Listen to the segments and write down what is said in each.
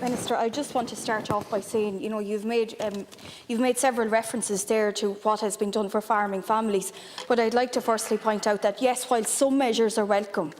Minister, I just want to start off by saying, you've made several references there to what has been done for farming families, but I'd like to firstly point out that yes, while some measures are welcome,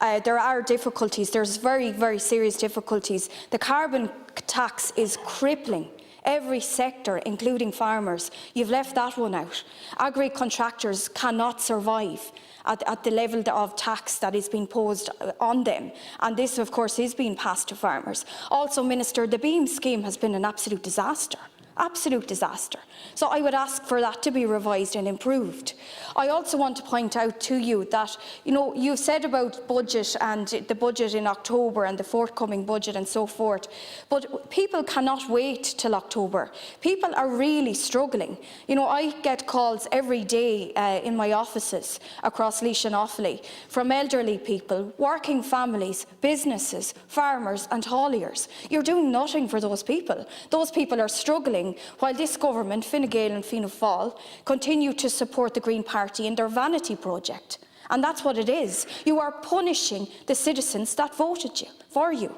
there are difficulties. There's very, very serious difficulties. The carbon tax is crippling every sector, including farmers. You've left that one out. Agri-contractors cannot survive at the level of tax that is being posed on them, and this of course is being passed to farmers. Also, Minister, the BEAM scheme has been an absolute disaster. Absolute disaster. So I would ask for that to be revised and improved. I also want to point out to you that, you've said about budget and the budget in October and the forthcoming budget and so forth, but people cannot wait till October. People are really struggling. I get calls every day in my offices across Laois and Offaly from elderly people, working families, businesses, farmers and hauliers. You're doing nothing for those people. Those people are struggling while this government, Fine Gael and Fianna Fáil, continue to support the Green Party in their vanity project. And that's what it is. You are punishing the citizens that voted for you.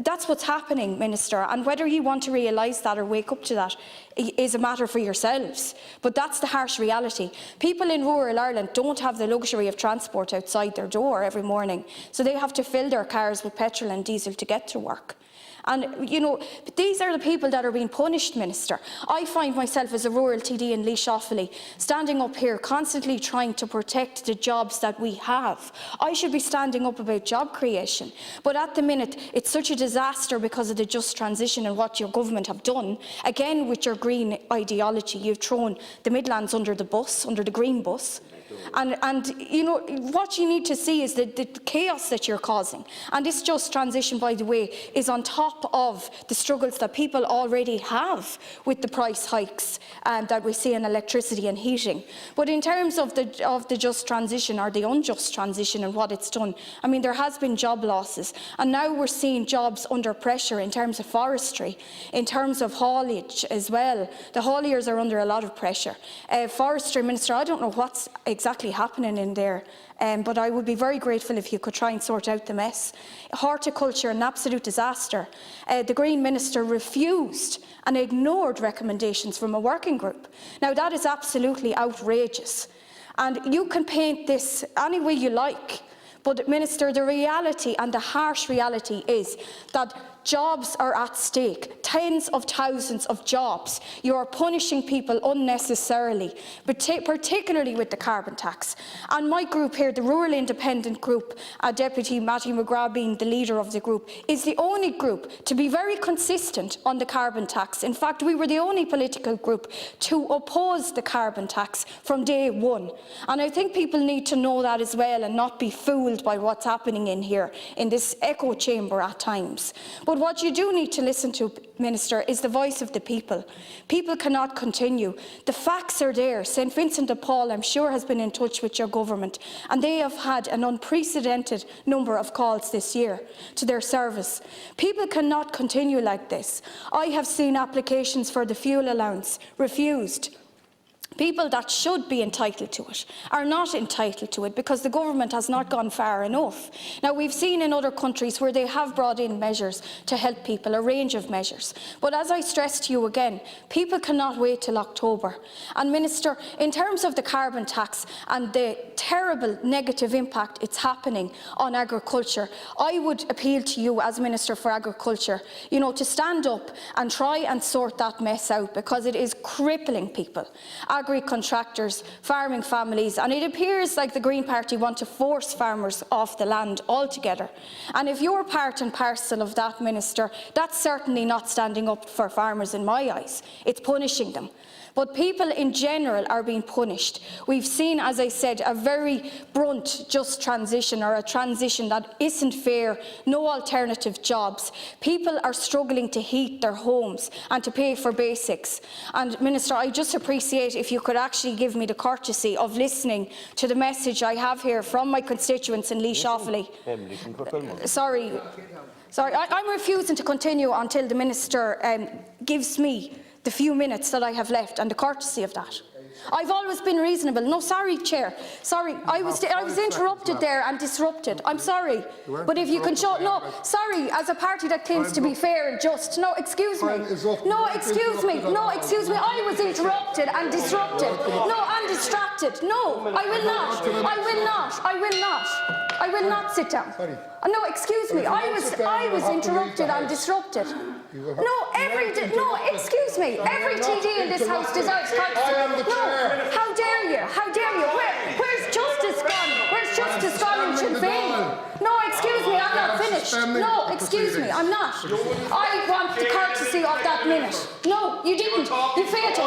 That's what's happening, Minister, and whether you want to realise that or wake up to that is a matter for yourselves. But that's the harsh reality. People in rural Ireland don't have the luxury of transport outside their door every morning, so they have to fill their cars with petrol and diesel to get to work. And, these are the people that are being punished, Minister. I find myself as a rural TD in Laois Offaly standing up here constantly trying to protect the jobs that we have. I should be standing up about job creation. But at the minute, it's such a disaster because of the just transition and what your government have done. Again, with your green ideology, you've thrown the Midlands under the bus, under the green bus. And what you need to see is the chaos that you're causing. And this just transition, by the way, is on top of the struggles that people already have with the price hikes that we see in electricity and heating. But in terms of the just transition or the unjust transition and what it's done, I mean, there has been job losses, and now we're seeing jobs under pressure in terms of forestry, in terms of haulage as well. The hauliers are under a lot of pressure. Forestry, Minister, I don't know what's exactly happening in there, but I would be very grateful if you could try and sort out the mess. Horticulture, an absolute disaster. The Green Minister refused and ignored recommendations from a working group. Now that is absolutely outrageous, and you can paint this any way you like, but Minister, the reality and the harsh reality is that jobs are at stake, tens of thousands of jobs. You are punishing people unnecessarily, particularly with the carbon tax. And my group here, the Rural Independent Group, Deputy Matthew McGrath being the leader of the group, is the only group to be very consistent on the carbon tax. In fact, we were the only political group to oppose the carbon tax from day one. And I think people need to know that as well and not be fooled by what's happening in here, in this echo chamber at times. But what you do need to listen to, Minister, is the voice of the people. People cannot continue. The facts are there. St Vincent de Paul, I'm sure, has been in touch with your government, and they have had an unprecedented number of calls this year to their service. People cannot continue like this. I have seen applications for the fuel allowance refused. People that should be entitled to it are not entitled to it because the government has not gone far enough. Now, we've seen in other countries where they have brought in measures to help people, a range of measures. But as I stress to you again, people cannot wait till October. And Minister, in terms of the carbon tax and the terrible negative impact it's happening on agriculture, I would appeal to you as Minister for Agriculture, to stand up and try and sort that mess out, because it is crippling people. Agri-contractors, farming families, and it appears like the Green Party want to force farmers off the land altogether. And if you're part and parcel of that, Minister, that's certainly not standing up for farmers in my eyes. It's punishing them. But people in general are being punished. We've seen, as I said, a very blunt just transition, or a transition that isn't fair, no alternative jobs. People are struggling to heat their homes and to pay for basics. And Minister, I just appreciate if you could actually give me the courtesy of listening to the message I have here from my constituents in Laois Offaly. Sorry, I'm refusing to continue until the Minister gives me the few minutes that I have left and the courtesy of that. I've always been reasonable. No, sorry, Chair. Sorry, I was interrupted there and disrupted. I'm sorry. But if you can show... No, sorry, as a party that claims to be fair and just. No, excuse me. No, excuse me. No, excuse me. I was interrupted and disrupted. No, I'm distracted. No, I will not. I will not. I will not. I will not sit down. No, excuse me. I was interrupted and disrupted. No, excuse me. Every TD in this house deserves courtesy. No, how dare you? How dare you? Where's justice gone? Where's justice gone in Sinn Féin? No, excuse me. I'm not finished. No, excuse me. I'm not. I want the courtesy of that minute. No, you didn't. You failed to.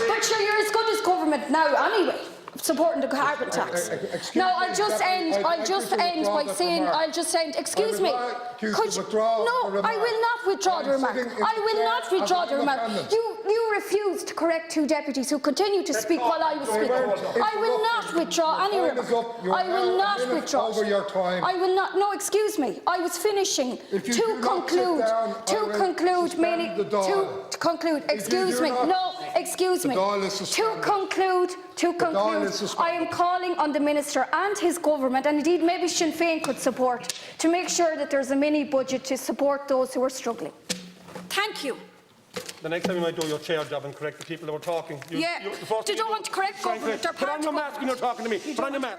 But sure, you're as good as government now anyway, supporting the carbon tax. No, I'll just end by saying, excuse me. No, I will not withdraw the remark. I will not withdraw the remark. You refused to correct two deputies who continue to speak while I was speaking. I will not withdraw any remark. I will not withdraw. I will not. No, excuse me. I was finishing to conclude. Excuse me. No, excuse me. To conclude. I am calling on the Minister and his government, and indeed maybe Sinn Féin could support, to make sure that there's a mini budget to support those who are struggling. Thank you. The next time you might do your chair job and correct the people that were talking. You don't want to correct government. But I'm not asking you talking to me. But I'm not.